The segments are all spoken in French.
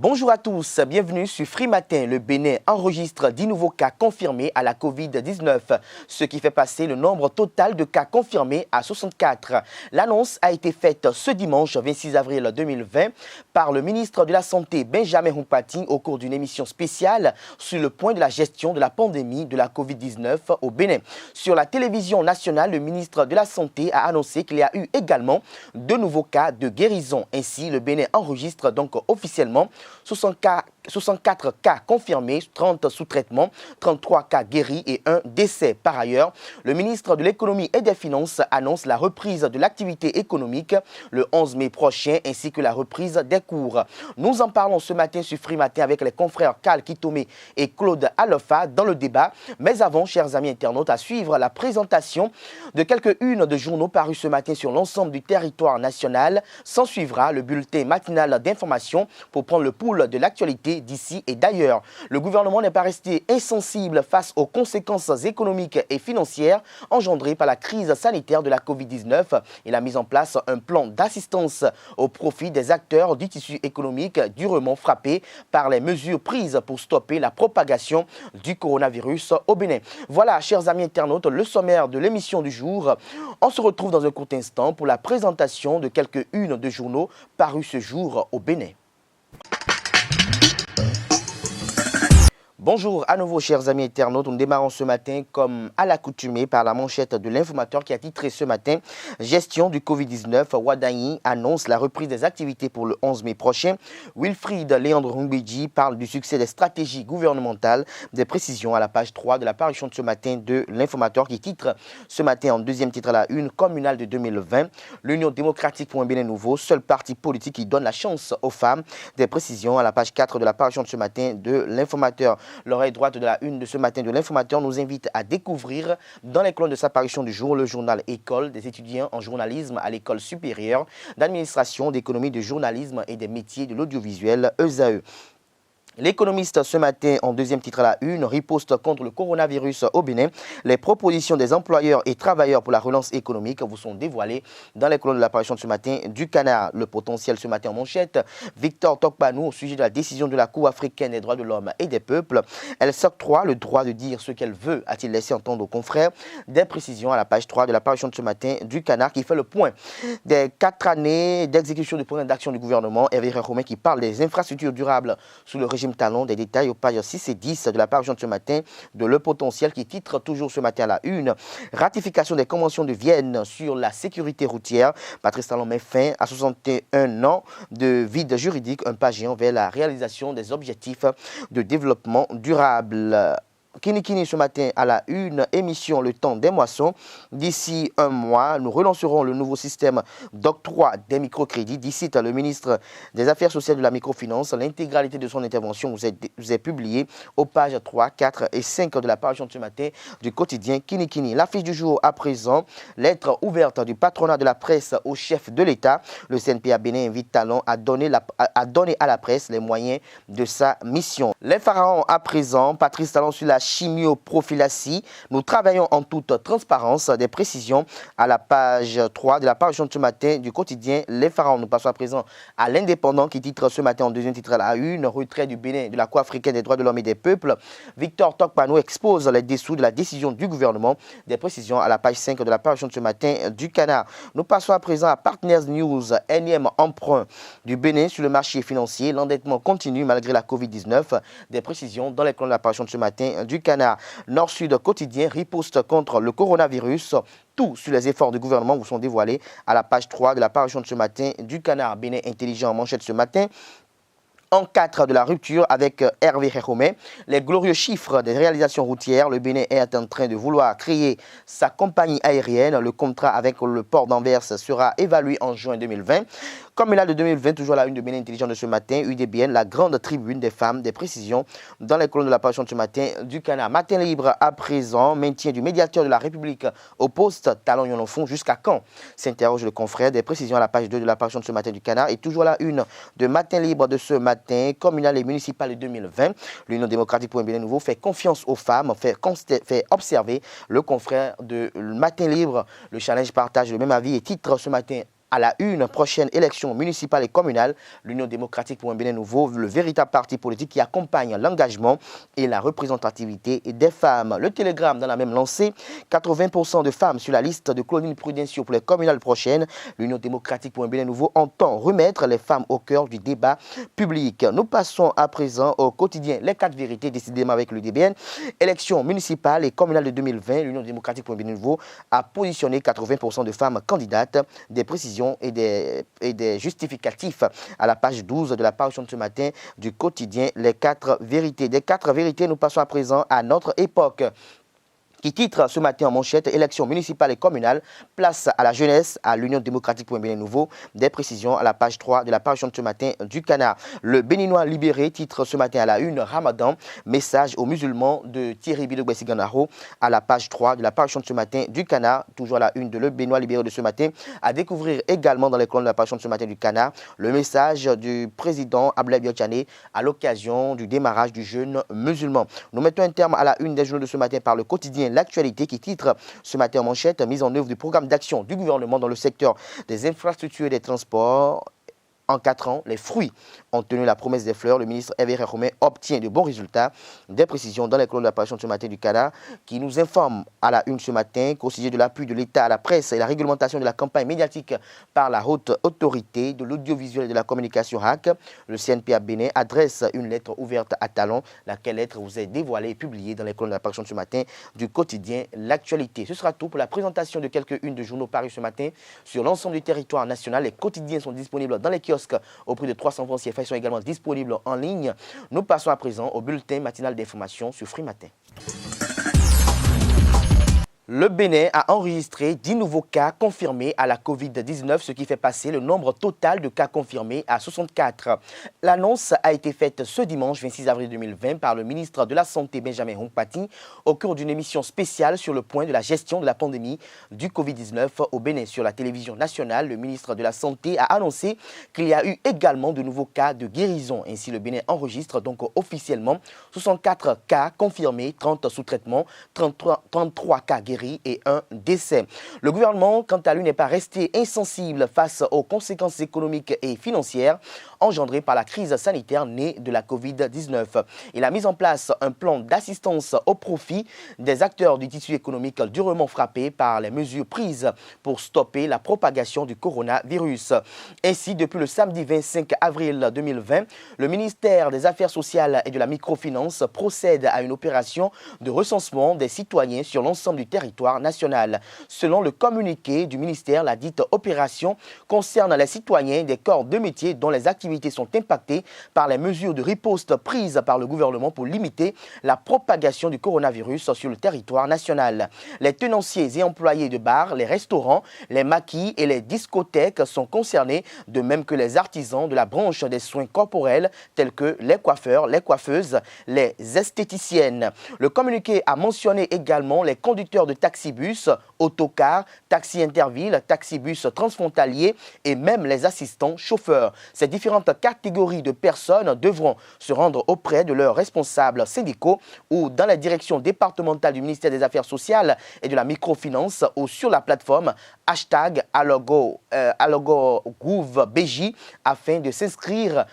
Bonjour à tous, bienvenue sur Free Matin. Le Bénin enregistre 10 nouveaux cas confirmés à la Covid-19, ce qui fait passer le nombre total de cas confirmés à 64. L'annonce a été faite ce dimanche 26 avril 2020 par le ministre de la Santé Benjamin Humpati au cours d'une émission spéciale sur le point de la gestion de la pandémie de la Covid-19 au Bénin. Sur la télévision nationale, le ministre de la Santé a annoncé qu'il y a eu également de nouveaux cas de guérison. Ainsi, le Bénin enregistre donc officiellement 64 cas confirmés, 30 sous traitement, 33 cas guéris et un décès. Par ailleurs, le ministre de l'Économie et des Finances annonce la reprise de l'activité économique le 11 mai prochain ainsi que la reprise des cours. Nous en parlons ce matin sur Free Matin avec les confrères Karl Kitomé et Claude Alofa dans le débat. Mais avant, chers amis internautes, à suivre la présentation de quelques-unes de journaux parus ce matin sur l'ensemble du territoire national. S'en suivra le bulletin matinal d'information pour prendre le pouls de l'actualité d'ici et d'ailleurs. Le gouvernement n'est pas resté insensible face aux conséquences économiques et financières engendrées par la crise sanitaire de la Covid-19. Il a mis en place un plan d'assistance au profit des acteurs du tissu économique durement frappés par les mesures prises pour stopper la propagation du coronavirus au Bénin. Voilà, chers amis internautes, le sommaire de l'émission du jour. On se retrouve dans un court instant pour la présentation de quelques-unes de journaux parus ce jour au Bénin. Bonjour à nouveau chers amis internautes, nous démarrons ce matin comme à l'accoutumée par la manchette de l'informateur qui a titré ce matin « Gestion du Covid-19, Wadani annonce la reprise des activités pour le 11 mai prochain ». Wilfried Léandre Humbedji parle du succès des stratégies gouvernementales, des précisions à la page 3 de la parution de ce matin de l'informateur qui titre ce matin en deuxième titre à la une communale de 2020. L'Union démocratique pour un Bénin nouveau, seul parti politique qui donne la chance aux femmes. Des précisions à la page 4 de la parution de ce matin de l'informateur. L'oreille droite de la une de ce matin de l'informateur nous invite à découvrir dans les colonnes de sa parution du jour le journal École des étudiants en journalisme à l'école supérieure d'administration, d'économie, de journalisme et des métiers de l'audiovisuel ESAE. L'économiste ce matin en deuxième titre à la une, riposte contre le coronavirus au Bénin. Les propositions des employeurs et travailleurs pour la relance économique vous sont dévoilées dans les colonnes de l'apparition de ce matin du Canard. Le potentiel ce matin en manchette, Victor Tokpanou au sujet de la décision de la Cour africaine des droits de l'homme et des peuples. Elle s'octroie le droit de dire ce qu'elle veut, a-t-il laissé entendre aux confrères. Des précisions à la page 3 de l'apparition de ce matin du Canard qui fait le point des 4 années d'exécution du programme d'action du gouvernement. Hervé Romain qui parle des infrastructures durables sous le régime talon, des détails aux pages 6 et 10 de la page de ce matin de Le Potentiel qui titre toujours ce matin à la une. Ratification des conventions de Vienne sur la sécurité routière. Patrice Talon met fin à 61 ans de vide juridique, un pas géant vers la réalisation des objectifs de développement durable. Kini ce matin à la une, émission Le Temps des moissons. D'ici un mois, nous relancerons le nouveau système d'octroi des microcrédits. D'ici le ministre des Affaires sociales de la microfinance. L'intégralité de son intervention vous est publiée aux pages 3, 4 et 5 de la page de ce matin du quotidien Kini. L'affiche du jour à présent, lettre ouverte du patronat de la presse au chef de l'État. Le CNPA Bénin invite Talon à donner à la presse les moyens de sa mission. Les pharaons à présent, Patrice Talon sur la chimioprophylaxie. Nous travaillons en toute transparence. Des précisions à la page 3 de la page de ce matin du quotidien Les Pharaons. Nous passons à présent à l'Indépendant qui titre ce matin en deuxième titre à la une, retrait du Bénin de la Cour africaine des droits de l'homme et des peuples. Victor Tokpanou expose les dessous de la décision du gouvernement. Des précisions à la page 5 de la page de ce matin du Canard. Nous passons à présent à Partners News, énième emprunt du Bénin sur le marché financier. L'endettement continue malgré la Covid-19. Des précisions dans les colonnes de la page de ce matin du Canard. Nord-Sud quotidien, riposte contre le coronavirus. Tout sur les efforts du gouvernement vous sont dévoilés à la page 3 de la parution de ce matin du Canard. Bénin intelligent en manchette ce matin. En 4 de la rupture avec Hervé Romain, les glorieux chiffres des réalisations routières, le Bénin est en train de vouloir créer sa compagnie aérienne. Le contrat avec le port d'Anvers sera évalué en juin 2020. Comme là de 2020, toujours à la une de Bénin Intelligent de ce matin, UDBN, la grande tribune des femmes, des précisions dans les colonnes de la parution de ce matin du Canard. Matin libre à présent, maintien du médiateur de la République au poste, Talon Yonofon, jusqu'à quand? S'interroge le confrère. Des précisions à la page 2 de la parution de ce matin du Canard. Et toujours à la une de Matin libre de ce matin, communal et municipal de 2020. L'Union démocratique pour un Bénin nouveau fait confiance aux femmes, fait observer le confrère de Matin libre. Le challenge partage le même avis et titre ce matin à la une, prochaine élection municipale et communale. L'Union démocratique pour un Bénin nouveau, le véritable parti politique qui accompagne l'engagement et la représentativité des femmes. Le Télégramme dans la même lancée, 80% de femmes sur la liste de Claudine Prudencio pour les communales prochaines. L'Union démocratique pour un Bénin nouveau entend remettre les femmes au cœur du débat public. Nous passons à présent au quotidien Les 4 vérités, décidément avec le DBN. Élection municipale et communale de 2020, l'Union démocratique pour un Bénin nouveau a positionné 80% de femmes candidates. Des précisions et des justificatifs à la page 12 de la parution de ce matin du quotidien Les 4 vérités. Des 4 vérités, nous passons à présent à notre époque, qui titre ce matin en manchette « Élections municipales et communales, place à la jeunesse, à l'Union démocratique pour un Bénin nouveau ». Des précisions à la page 3 de la parution de ce matin du Canard. Le Béninois libéré titre ce matin à la une « Ramadan, message aux musulmans » de Thierry Bilogbe-Siganaro à la page 3 de la parution de ce matin du Canard. Toujours à la une de Le Béninois libéré de ce matin. À découvrir également dans les colonnes de la parution de ce matin du Canard, le message du président Abdoulaye Biotchane à l'occasion du démarrage du jeûne musulman. Nous mettons un terme à la une des journaux de ce matin par le quotidien L'actualité qui titre ce matin en manchette « Mise en œuvre du programme d'action du gouvernement dans le secteur des infrastructures et des transports ». En 4 ans, les fruits ont tenu la promesse des fleurs. Le ministre Hervé Romain obtient de bons résultats. Des précisions dans les colonnes de l'apparition de ce matin du Canard qui nous informe à la une ce matin qu'au sujet de l'appui de l'État à la presse et la réglementation de la campagne médiatique par la haute autorité de l'audiovisuel et de la communication HAC, le CNPA Bénin adresse une lettre ouverte à Talon. Laquelle lettre vous est dévoilée et publiée dans les colonnes de l'apparition de ce matin du quotidien L'actualité. Ce sera tout pour la présentation de quelques-unes de journaux parus ce matin sur l'ensemble du territoire national. Les quotidiens sont disponibles dans les kiosques au prix de 300 francs CFA. Ils sont également disponibles en ligne. Nous passons à présent au bulletin matinal d'information sur Free Matin. Le Bénin a enregistré 10 nouveaux cas confirmés à la Covid-19, ce qui fait passer le nombre total de cas confirmés à 64. L'annonce a été faite ce dimanche 26 avril 2020 par le ministre de la Santé Benjamin Hunkpati au cours d'une émission spéciale sur le point de la gestion de la pandémie du Covid-19 au Bénin. Sur la télévision nationale, le ministre de la Santé a annoncé qu'il y a eu également de nouveaux cas de guérison. Ainsi, le Bénin enregistre donc officiellement 64 cas confirmés, 30 sous traitement, 33 cas guéris et un décès. Le gouvernement, quant à lui, n'est pas resté insensible face aux conséquences économiques et financières engendrées par la crise sanitaire née de la Covid-19. Il a mis en place un plan d'assistance au profit des acteurs du tissu économique durement frappés par les mesures prises pour stopper la propagation du coronavirus. Ainsi, depuis le samedi 25 avril 2020, le ministère des Affaires sociales et de la microfinance procède à une opération de recensement des citoyens sur l'ensemble du territoire national. Selon le communiqué du ministère, la dite opération concerne les citoyens des corps de métier dont les activités sont impactées par les mesures de riposte prises par le gouvernement pour limiter la propagation du coronavirus sur le territoire national. Les tenanciers et employés de bars, les restaurants, les maquis et les discothèques sont concernés, de même que les artisans de la branche des soins corporels tels que les coiffeurs, les coiffeuses, les esthéticiennes. Le communiqué a mentionné également les conducteurs de taxibus, autocars, taxi interville, taxibus transfrontaliers et même les assistants chauffeurs. Ces différentes catégories de personnes devront se rendre auprès de leurs responsables syndicaux ou dans la direction départementale du ministère des Affaires sociales et de la microfinance ou sur la plateforme #AlogoGouv-BJ afin de s'inscrire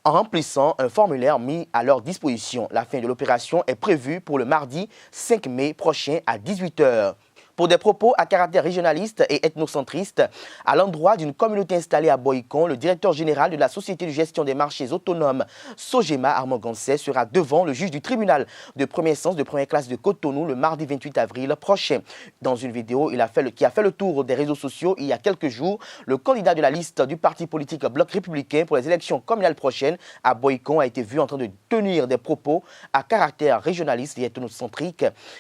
en remplissant un formulaire mis à leur disposition. La fin de l'opération est prévue pour le mardi 5 mai prochain à 18 h. Pour des propos à caractère régionaliste et ethnocentriste, à l'endroit d'une communauté installée à Boïcon, le directeur général de la Société de gestion des marchés autonomes, Sogema, Armand Gansé, sera devant le juge du tribunal de première instance de première classe de Cotonou le mardi 28 avril prochain. Dans une vidéo qui a fait le tour des réseaux sociaux il y a quelques jours, le candidat de la liste du parti politique Bloc républicain pour les élections communales prochaines à Boïcon a été vu en train de tenir des propos à caractère régionaliste et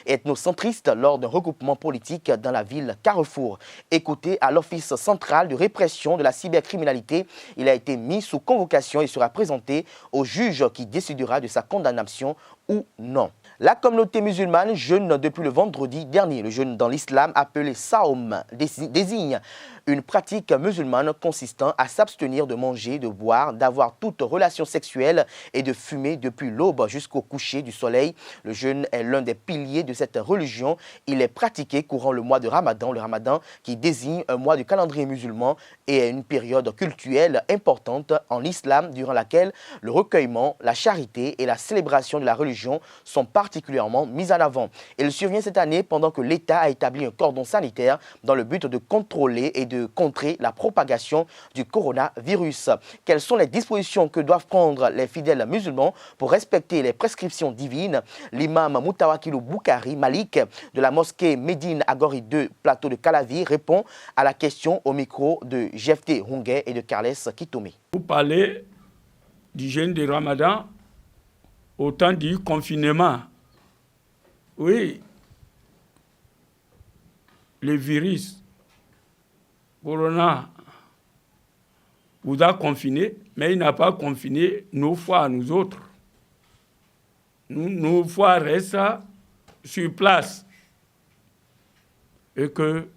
ethnocentriste lors d'un regroupement politique dans la ville Carrefour. Écouté à l'Office central de répression de la cybercriminalité, il a été mis sous convocation et sera présenté au juge qui décidera de sa condamnation ou non. La communauté musulmane jeûne depuis le vendredi dernier. Le jeûne dans l'islam appelé Saum désigne une pratique musulmane consistant à s'abstenir de manger, de boire, d'avoir toute relation sexuelle et de fumer depuis l'aube jusqu'au coucher du soleil. Le jeûne est l'un des piliers de cette religion. Il est pratiqué courant le mois de Ramadan, le Ramadan qui désigne un mois du calendrier musulman et est une période cultuelle importante en islam durant laquelle le recueillement, la charité et la célébration de la religion sont particulièrement mises en avant. Il survient cette année pendant que l'État a établi un cordon sanitaire dans le but de contrôler et de contrer la propagation du coronavirus. Quelles sont les dispositions que doivent prendre les fidèles musulmans pour respecter les prescriptions divines? L'imam Moutawakilou Boukari Malik de la mosquée Médine Agori 2, plateau de Calavi, répond à la question au micro de Jefté Hungé et de Carles Kitome. Vous parlez du jeûne de Ramadan au temps du confinement. Oui, le virus, Corona, vous a confiné, mais il n'a pas confiné nos foi à nous autres. Nos foi restent sur place. Et que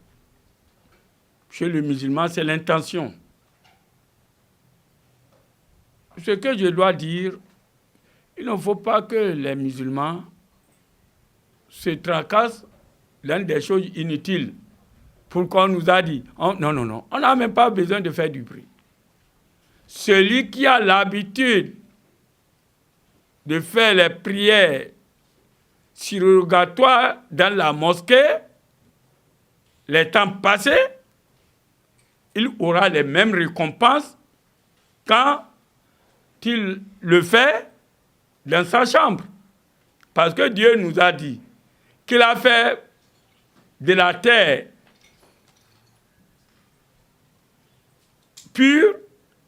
chez le musulman, c'est l'intention. Ce que je dois dire, il ne faut pas que les musulmans se tracassent dans des choses inutiles pour qu'on nous a dit. Non, on n'a même pas besoin de faire du bruit. Celui qui a l'habitude de faire les prières surrogatoires dans la mosquée, les temps passés, il aura les mêmes récompenses quand il le fait dans sa chambre. Parce que Dieu nous a dit qu'il a fait de la terre pure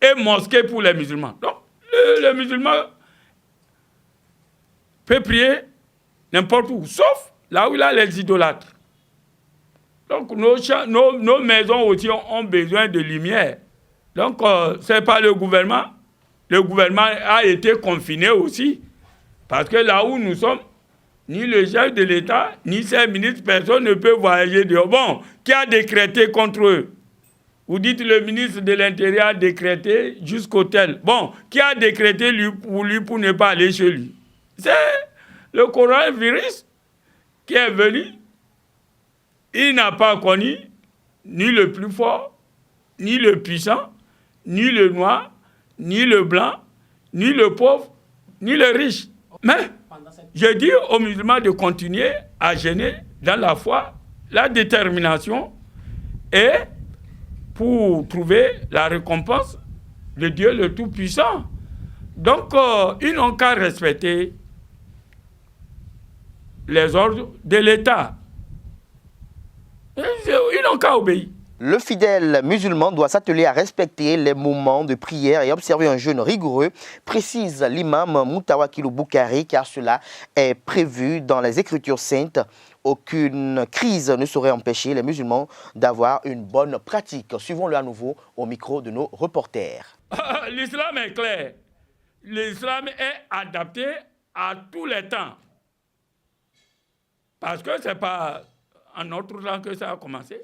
et mosquée pour les musulmans. Donc, le musulman peut prier n'importe où, sauf là où il a les idolâtres. Donc, nos maisons aussi ont besoin de lumière. Donc, ce n'est pas le gouvernement. Le gouvernement a été confiné aussi. Parce que là où nous sommes, ni le chef de l'État, ni ses ministres, personne ne peut voyager dehors. Bon, qui a décrété contre eux? Vous dites le ministre de l'Intérieur a décrété jusqu'au tel. Bon, qui a décrété pour ne pas aller chez lui? C'est le coronavirus qui est venu. Il n'a pas connu ni le plus fort, ni le puissant, ni le noir, ni le blanc, ni le pauvre, ni le riche. Mais je dis aux musulmans de continuer à jeûner dans la foi, la détermination et pour trouver la récompense de Dieu le Tout-Puissant. Donc, ils n'ont qu'à respecter les ordres de l'État. Ils n'ont qu'à obéir. Le fidèle musulman doit s'atteler à respecter les moments de prière et observer un jeûne rigoureux, précise l'imam Moutawakilou Boukari, car cela est prévu dans les Écritures saintes. Aucune crise ne saurait empêcher les musulmans d'avoir une bonne pratique. Suivons-le à nouveau au micro de nos reporters. L'islam est clair. L'islam est adapté à tous les temps. Parce que ce n'est pas en notre temps que ça a commencé.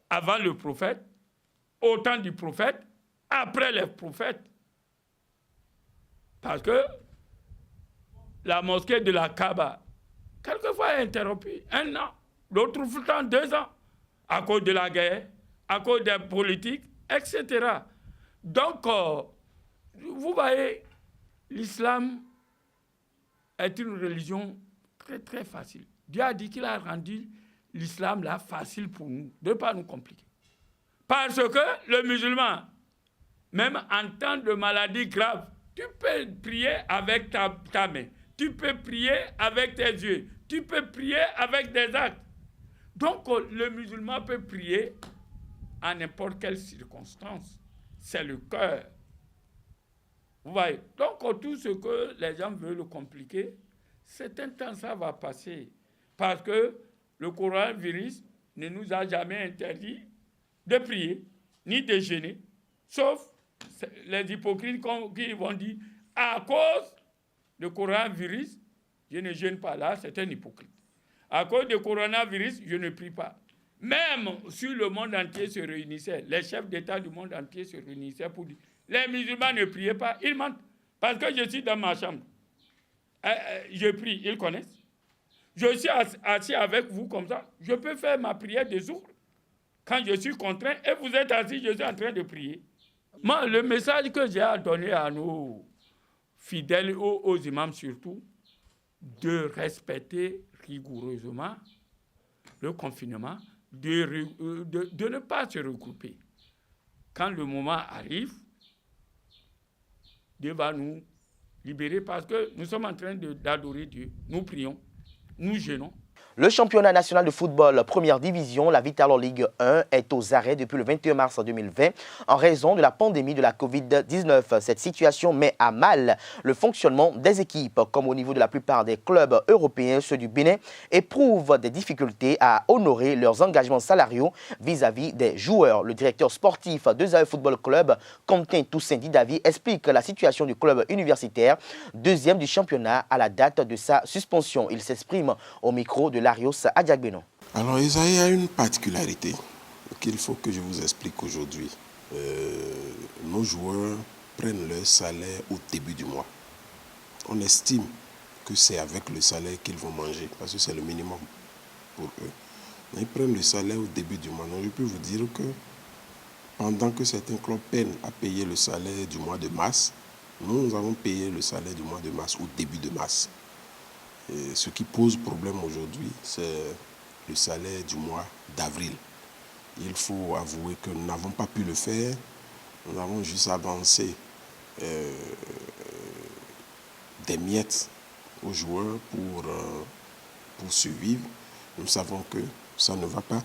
Avant le prophète, au temps du prophète, après les prophètes. Parce que la mosquée de la Kaaba, quelquefois est interrompue 1 an, l'autre temps 2 ans, à cause de la guerre, à cause des politiques, etc. Donc, vous voyez, l'islam est une religion très très facile. Dieu a dit qu'il a rendu l'islam là facile pour nous, de ne pas nous compliquer. Parce que le musulman, même en temps de maladie grave, tu peux prier avec ta main, tu peux prier avec tes yeux, tu peux prier avec des actes. Donc le musulman peut prier à n'importe quelle circonstance. C'est le cœur. Vous voyez? Donc tout ce que les gens veulent compliquer, c'est un temps, ça va passer. Parce que le coronavirus ne nous a jamais interdit de prier, ni de jeûner, sauf les hypocrites qui vont dire, à cause du coronavirus, je ne jeûne pas. Là, c'est un hypocrite. À cause du coronavirus, je ne prie pas. Même si le monde entier se réunissait, les chefs d'État du monde entier se réunissaient pour dire les musulmans ne priaient pas, ils mentent. Parce que je suis dans ma chambre. Je prie, ils connaissent. Je suis assis avec vous comme ça. Je peux faire ma prière des jours. Quand je suis contraint et vous êtes assis, je suis en train de prier. Moi, le message que j'ai à donner à nos fidèles, aux imams surtout, de respecter rigoureusement le confinement, de ne pas se regrouper. Quand le moment arrive, Dieu va nous libérer parce que nous sommes en train d'adorer Dieu. Nous prions, nous jeûnons. Le championnat national de football première division, la Vital'Or Ligue 1, est aux arrêts depuis le 21 mars 2020 en raison de la pandémie de la Covid-19. Cette situation met à mal le fonctionnement des équipes, comme au niveau de la plupart des clubs européens, ceux du Bénin éprouvent des difficultés à honorer leurs engagements salariaux vis-à-vis des joueurs. Le directeur sportif d'Esae Football Club, Quentin Toussaint Didavi, explique la situation du club universitaire, deuxième du championnat à la date de sa suspension. Il s'exprime au micro de Larios Adjagbeno. Alors, Esae a une particularité qu'il faut que je vous explique aujourd'hui. Nos joueurs prennent leur salaire au début du mois. On estime que c'est avec le salaire qu'ils vont manger, parce que c'est le minimum pour eux. Mais ils prennent le salaire au début du mois. Donc, je peux vous dire que pendant que certains clubs peinent à payer le salaire du mois de mars, nous avons payé le salaire du mois de mars au début de mars. Et ce qui pose problème aujourd'hui, c'est le salaire du mois d'avril. Il faut avouer que nous n'avons pas pu le faire. Nous avons juste avancé des miettes aux joueurs pour survivre. Nous savons que ça ne va pas.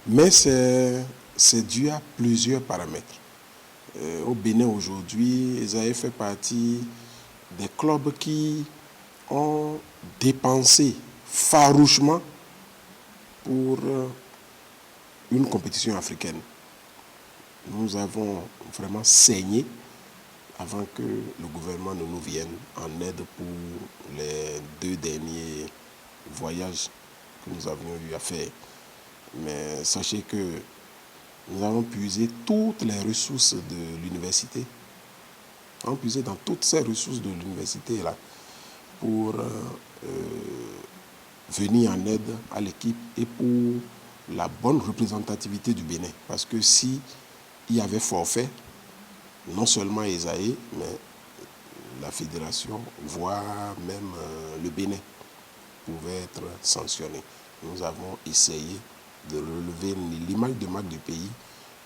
Mais c'est dû à plusieurs paramètres. Au Bénin aujourd'hui, Esae fait partie des clubs qui ont dépensé farouchement pour une compétition africaine. Nous avons vraiment saigné avant que le gouvernement ne nous vienne en aide pour les 2 derniers voyages que nous avions eu à faire. Mais sachez que nous avons puisé toutes les ressources de l'université. Nous avons puisé dans toutes ces ressources de l'université là pour venir en aide à l'équipe et pour la bonne représentativité du Bénin. Parce que s'il y avait forfait, non seulement Esae, mais la fédération, voire même le Bénin, pouvait être sanctionné. Nous avons essayé de relever l'image de marque du pays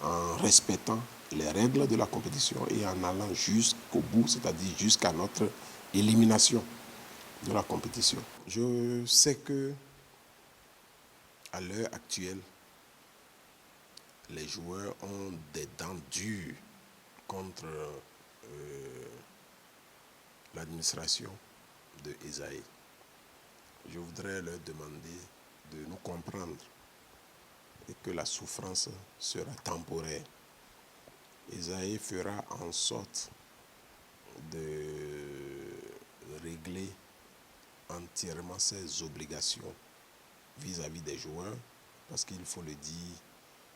en respectant les règles de la compétition et en allant jusqu'au bout, c'est-à-dire jusqu'à notre élimination de la compétition. Je sais que à l'heure actuelle, les joueurs ont des dents dures contre l'administration de Esae. Je voudrais leur demander de nous comprendre et que la souffrance sera temporaire. Esae fera en sorte de régler entièrement ses obligations vis-à-vis des joueurs, parce qu'il faut le dire,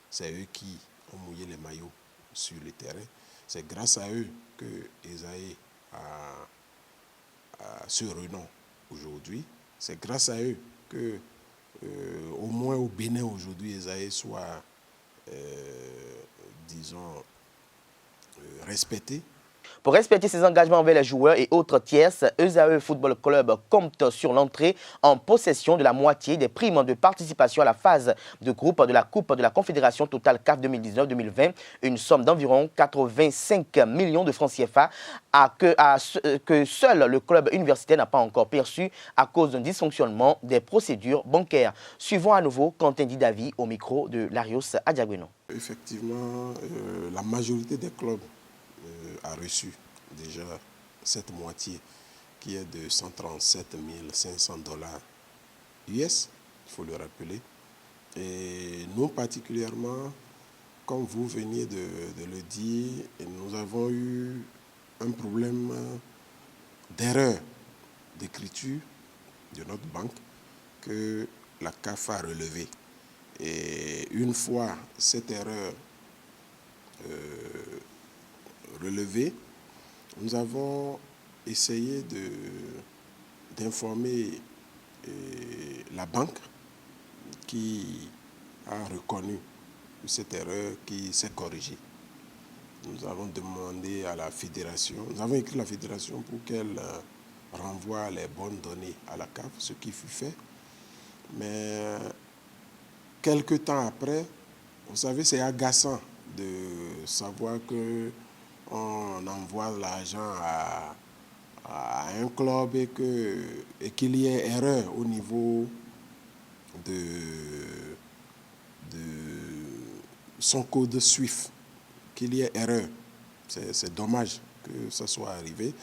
c'est eux qui ont mouillé les maillots sur le terrain. C'est grâce à eux que Esae a ce renom aujourd'hui. C'est grâce à eux que, au moins au Bénin aujourd'hui, Esae soit, disons, respecté. Pour respecter ses engagements envers les joueurs et autres tierces, Esae Football Club compte sur l'entrée en possession de la moitié des primes de participation à la phase de groupe de la Coupe de la Confédération Total CAF 2019-2020, une somme d'environ 85 millions de francs CFA que seul le club universitaire n'a pas encore perçu à cause d'un dysfonctionnement des procédures bancaires. Suivons à nouveau Quentin Didavi au micro de Larios Adjagbeno. Effectivement, la majorité des clubs a reçu déjà cette moitié qui est de 137 500 dollars US, il faut le rappeler. Et nous particulièrement, comme vous veniez de le dire, nous avons eu un problème d'erreur d'écriture de notre banque que la CAF a relevé. Et une fois cette erreur relevée, nous avons essayé d'informer la banque qui a reconnu cette erreur, qui s'est corrigée. Nous avons demandé à la fédération, nous avons écrit à la fédération pour qu'elle renvoie les bonnes données à la CAF, ce qui fut fait. Mais quelques temps après, vous savez, c'est agaçant de savoir qu'on envoie l'argent à un club et qu'il y ait erreur au niveau de son code SWIFT, qu'il y ait erreur. C'est dommage que ça soit arrivé.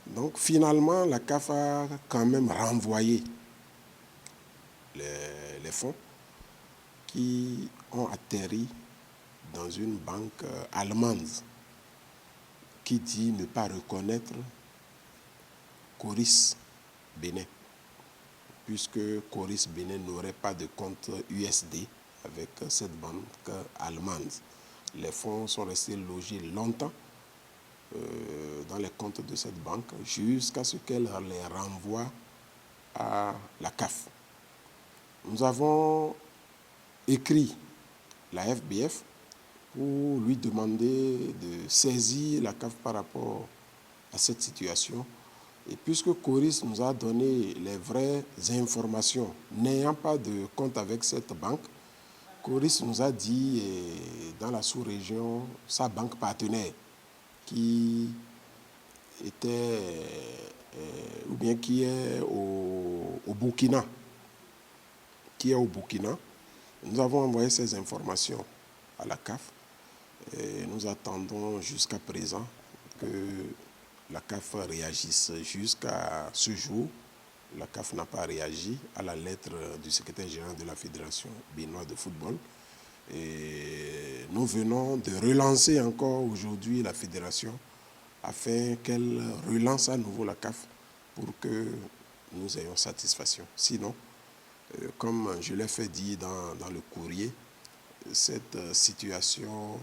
Donc finalement, la CAF a quand même renvoyé les fonds qui ont atterri dans une banque allemande qui dit ne pas reconnaître Coris Bénin, puisque Coris Bénin n'aurait pas de compte USD avec cette banque allemande. Les fonds sont restés logés longtemps dans les comptes de cette banque jusqu'à ce qu'elle les renvoie à la CAF. Nous avons écrit la FBF pour lui demander de saisir la CAF par rapport à cette situation. Et puisque Coris nous a donné les vraies informations, n'ayant pas de compte avec cette banque, Coris nous a dit, dans la sous-région, sa banque partenaire, qui était, ou bien qui est au Burkina, Nous avons envoyé ces informations à la CAF et nous attendons jusqu'à présent que la CAF réagisse. Jusqu'à ce jour, la CAF n'a pas réagi à la lettre du secrétaire général de la Fédération béninoise de football. Et nous venons de relancer encore aujourd'hui la fédération afin qu'elle relance à nouveau la CAF pour que nous ayons satisfaction. Sinon, comme je l'ai fait dire dans le courrier, cette situation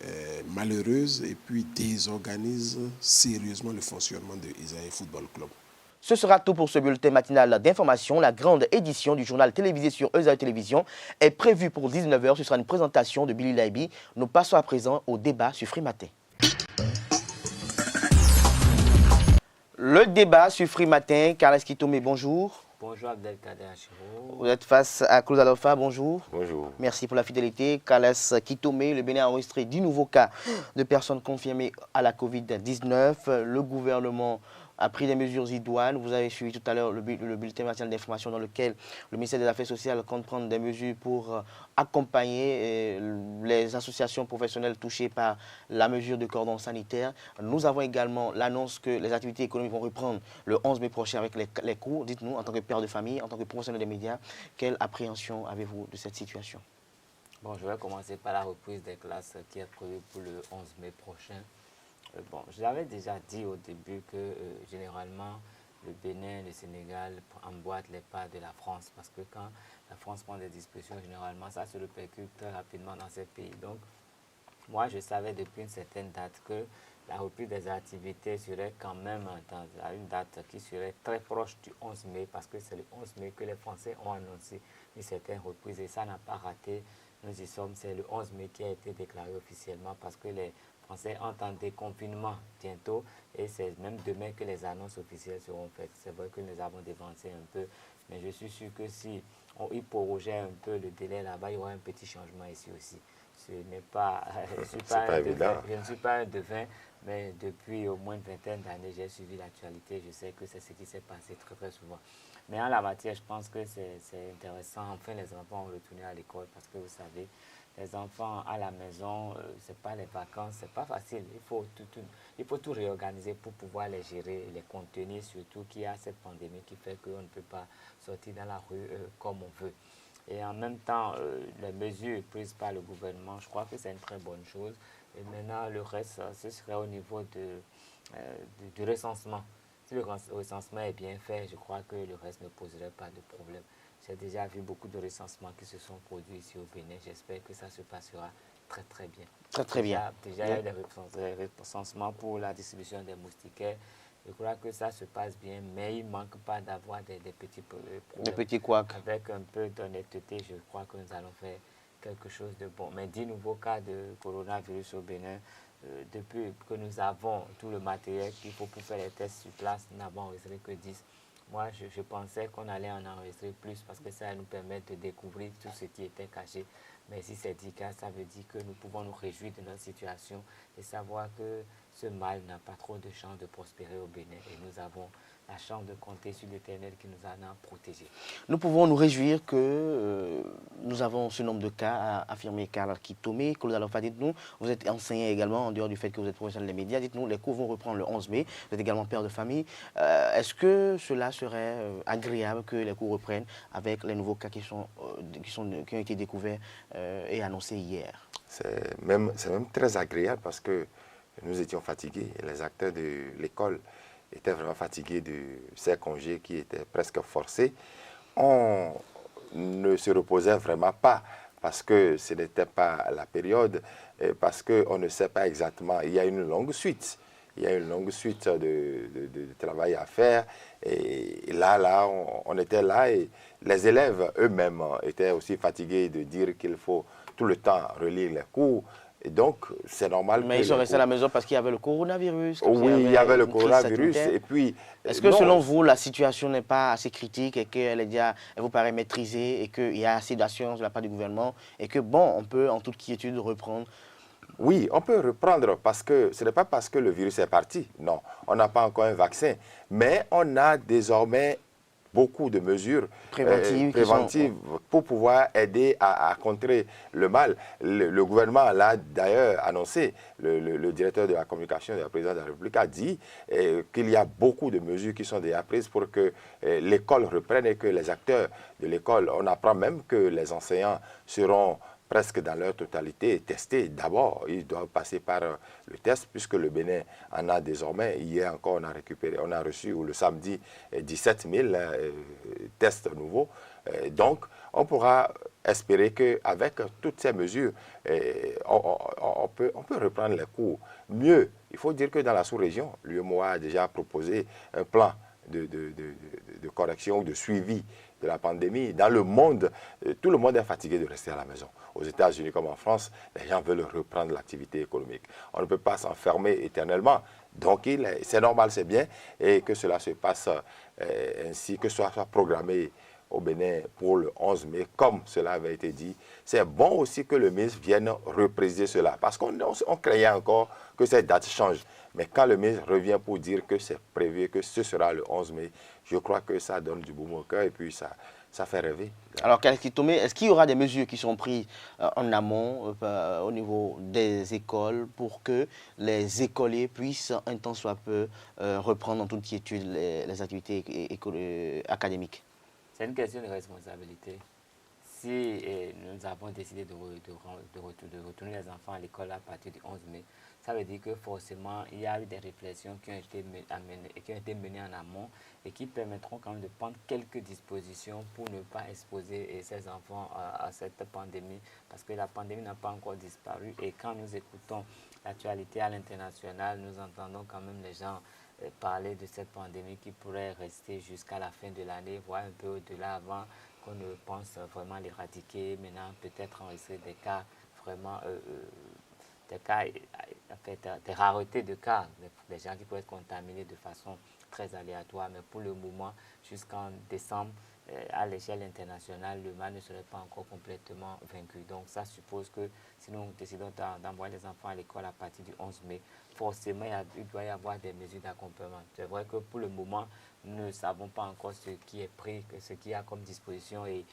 est malheureuse et puis désorganise sérieusement le fonctionnement de Isaïe Football Club. Ce sera tout pour ce bulletin matinal d'information. La grande édition du journal télévisé sur Esaïe Télévision est prévue pour 19h. Ce sera une présentation de Billy Laibi. Nous passons à présent au débat sur Free Matin. Le débat sur Free Matin. Carles Kitome, bonjour. Bonjour Abdelkader Achiro. Vous êtes face à Claude Adolpha, bonjour. Bonjour. Merci pour la fidélité. Carles Kitome, le Bénin a enregistré 10 nouveaux cas de personnes confirmées à la Covid-19. Le gouvernement a pris des mesures idoines. Vous avez suivi tout à l'heure le bulletin matinal d'information dans lequel le ministère des Affaires sociales compte prendre des mesures pour accompagner les associations professionnelles touchées par la mesure de cordon sanitaire. Nous avons également l'annonce que les activités économiques vont reprendre le 11 mai prochain avec les cours. Dites-nous, en tant que père de famille, en tant que professionnel des médias, quelle appréhension avez-vous de cette situation? Bon, je vais commencer par la reprise des classes qui est prévue pour le 11 mai prochain. Bon, je l'avais déjà dit au début que généralement le Bénin, le Sénégal emboîtent les pas de la France parce que quand la France prend des dispositions, généralement ça se répercute très rapidement dans ces pays. Donc, moi je savais depuis une certaine date que la reprise des activités serait quand même dans une date qui serait très proche du 11 mai parce que c'est le 11 mai que les Français ont annoncé une certaine reprise et ça n'a pas raté. Nous y sommes, c'est le 11 mai qui a été déclaré officiellement parce que les Français ont un déconfinement bientôt et c'est même demain que les annonces officielles seront faites. C'est vrai que nous avons dévancé un peu, mais je suis sûr que si on y prorogeait un peu le délai là-bas, il y aura un petit changement ici aussi. Ce n'est pas, je ne suis pas un devin, mais depuis au moins une vingtaine d'années, j'ai suivi l'actualité. Je sais que c'est ce qui s'est passé très très souvent. Mais en la matière, je pense que c'est intéressant. Enfin, les enfants ont retourné à l'école parce que vous savez, les enfants à la maison, ce n'est pas les vacances, ce n'est pas facile. Il faut tout réorganiser pour pouvoir les gérer, les contenir, surtout qu'il y a cette pandémie qui fait qu'on ne peut pas sortir dans la rue comme on veut. Et en même temps, les mesures prises par le gouvernement, je crois que c'est une très bonne chose. Et maintenant, le reste, ce serait au niveau du recensement. Si le recensement est bien fait, je crois que le reste ne poserait pas de problème. J'ai déjà vu beaucoup de recensements qui se sont produits ici au Bénin. J'espère que ça se passera très très bien. Très bien. Déjà, il y a eu des recensements pour la distribution des moustiquaires. Je crois que ça se passe bien, mais il ne manque pas d'avoir des petits problèmes. Des petits couacs. Avec un peu d'honnêteté, je crois que nous allons faire quelque chose de bon. Mais 10 nouveaux cas de coronavirus au Bénin, depuis que nous avons tout le matériel qu'il faut pour faire les tests sur place, nous n'avons enregistré que 10. Moi, je pensais qu'on allait en enregistrer plus parce que ça va nous permettre de découvrir tout ce qui était caché. Mais si c'est 10 cas, ça veut dire que nous pouvons nous réjouir de notre situation et savoir que ce mal n'a pas trop de chance de prospérer au Bénin. Et nous avons la chance de compter sur l'Éternel qui nous en a protégés. Nous pouvons nous réjouir que nous avons ce nombre de cas, a affirmé Karl Kitomé. Claude Alofa, dites-nous, vous êtes enseignant également, en dehors du fait que vous êtes professionnel des médias. Dites-nous, les cours vont reprendre le 11 mai. Vous êtes également père de famille. Est-ce que cela serait agréable que les cours reprennent avec les nouveaux cas qui ont été découverts et annoncés hier? C'est même très agréable parce que nous étions fatigués. Les acteurs de l'école étaient vraiment fatigués de ces congés qui étaient presque forcés. On ne se reposait vraiment pas parce que ce n'était pas la période, parce qu'on ne sait pas exactement. Il y a une longue suite. Il y a une longue suite de travail à faire. Et là, on était là et les élèves eux-mêmes étaient aussi fatigués de dire qu'il faut tout le temps relire les cours. Et donc, c'est normal. Mais ils sont restés à la maison parce qu'il y avait le coronavirus. Oui, il y avait le coronavirus. Et puis, est-ce que selon vous, la situation n'est pas assez critique et qu'elle vous paraît maîtrisée et qu'il y a assez d'assurance de la part du gouvernement et que, bon, on peut en toute quiétude reprendre? Oui, on peut reprendre parce que ce n'est pas parce que le virus est parti. Non, on n'a pas encore un vaccin. Mais on a désormais beaucoup de mesures préventives pour pouvoir aider à contrer le mal. Le gouvernement l'a d'ailleurs annoncé. Le directeur de la communication de la présidence de la République a dit qu'il y a beaucoup de mesures qui sont déjà prises pour que l'école reprenne et que les acteurs de l'école, on apprend même que les enseignants seront presque dans leur totalité testés. D'abord, ils doivent passer par le test, puisque le Bénin en a désormais. Hier encore, on a reçu, ou le samedi, 17 000 tests nouveaux. Donc, on pourra espérer qu'avec toutes ces mesures, on peut reprendre les cours. Mieux, il faut dire que dans la sous-région, l'UEMOA a déjà proposé un plan de correction, de suivi de la pandémie. Dans le monde, tout le monde est fatigué de rester à la maison. Aux États-Unis comme en France, les gens veulent reprendre l'activité économique. On ne peut pas s'enfermer éternellement. Donc, c'est normal, c'est bien, et que cela se passe ainsi, que ce soit programmé au Bénin pour le 11 mai, comme cela avait été dit. C'est bon aussi que le ministre vienne repréciser cela, parce qu'on craignait encore que cette date change. Mais quand le ministre revient pour dire que c'est prévu, que ce sera le 11 mai, je crois que ça donne du baume au cœur et puis ça fait rêver. Alors, est-ce qu'il y aura des mesures qui sont prises en amont au niveau des écoles pour que les écoliers puissent, un temps soit peu, reprendre en toute quiétude les activités académiques? C'est une question de responsabilité. Si nous avons décidé de retourner les enfants à l'école à partir du 11 mai, ça veut dire que forcément, il y a eu des réflexions qui ont été menées en amont et qui permettront quand même de prendre quelques dispositions pour ne pas exposer ces enfants à cette pandémie, parce que la pandémie n'a pas encore disparu. Et quand nous écoutons l'actualité à l'international, nous entendons quand même les gens parler de cette pandémie qui pourrait rester jusqu'à la fin de l'année, voire un peu au-delà avant qu'on ne pense vraiment l'éradiquer. Maintenant, peut-être enregistrer des cas vraiment, des raretés de cas, des gens qui peuvent être contaminés de façon très aléatoire. Mais pour le moment, jusqu'en décembre, à l'échelle internationale, le mal ne serait pas encore complètement vaincu. Donc ça suppose que si nous décidons d'envoyer les enfants à l'école à partir du 11 mai, forcément il doit y avoir des mesures d'accompagnement. C'est vrai que pour le moment, nous ne savons pas encore ce qui est pris, ce qu'il y a comme disposition et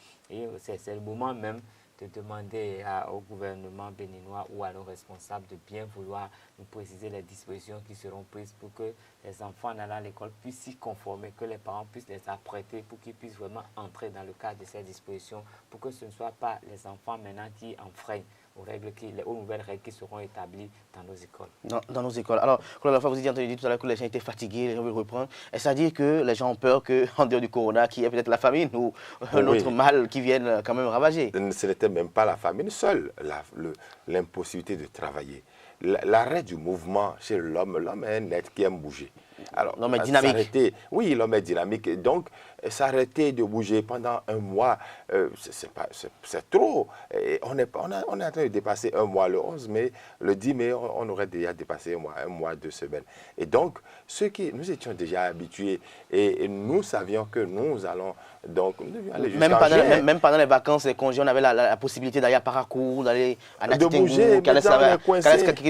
c'est le moment même de demander au gouvernement béninois ou à nos responsables de bien vouloir nous préciser les dispositions qui seront prises pour que les enfants en allant à l'école puissent s'y conformer, que les parents puissent les apprêter pour qu'ils puissent vraiment entrer dans le cadre de ces dispositions, pour que ce ne soit pas les enfants maintenant qui enfreignent. aux nouvelles règles qui seront établies dans nos écoles. Dans nos écoles. Alors, Claude Alpha, vous avez entendu tout à l'heure que les gens étaient fatigués, les gens veulent reprendre. Est-ce à dire que les gens ont peur qu'en dehors du corona, qu'il y ait peut-être la famine ou un autre mal qui vienne quand même ravager? Ce n'était même pas la famine seule, l'impossibilité de travailler. L'arrêt du mouvement chez l'homme est un être qui aime bouger. Alors, l'homme est dynamique. Oui, l'homme est dynamique. Donc, s'arrêter de bouger pendant un mois, c'est trop. Et on est en train de dépasser un mois. Le 11 mai, le 10 mai, on aurait déjà dépassé un mois, 2 semaines. Et donc, nous étions déjà habitués et nous savions que nous allons donc aller même pendant les vacances, les congés, on avait la possibilité d'aller à Paracourt, d'aller à Natitengu, de bouger. Calès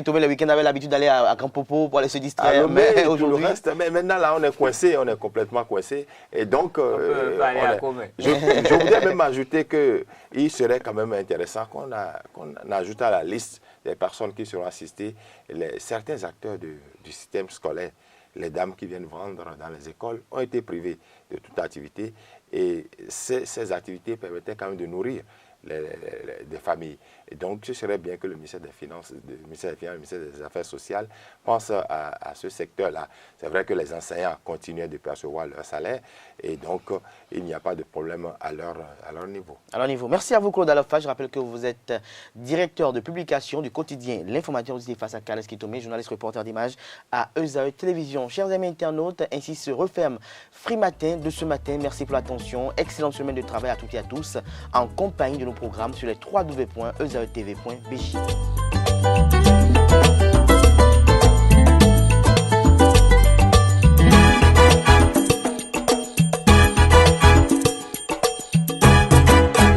le week-end avait l'habitude d'aller à Campopo pour aller se distraire. Mais aujourd'hui, mais maintenant là, on est coincé, on est complètement coincé. Et donc, je voudrais même ajouter qu'il serait quand même intéressant qu'on ajoute à la liste des personnes qui seront assistées certains acteurs du système scolaire. Les dames qui viennent vendre dans les écoles ont été privées de toute activité et ces activités permettaient quand même de nourrir des familles. Et donc, ce serait bien que le ministère des Finances, le ministère des Affaires sociales pense à ce secteur-là. C'est vrai que les enseignants continuent de percevoir leur salaire et donc, il n'y a pas de problème à leur niveau. À leur niveau. Merci à vous, Claude Alpha. Je rappelle que vous êtes directeur de publication du quotidien L'Informateur face à Calès Kitome, journaliste reporter d'images à ESAE Télévision. Chers amis internautes, ainsi se referme Free Matin de ce matin. Merci pour l'attention. Excellente semaine de travail à toutes et à tous en compagnie de nos programmes sur les www.esaetv.bj.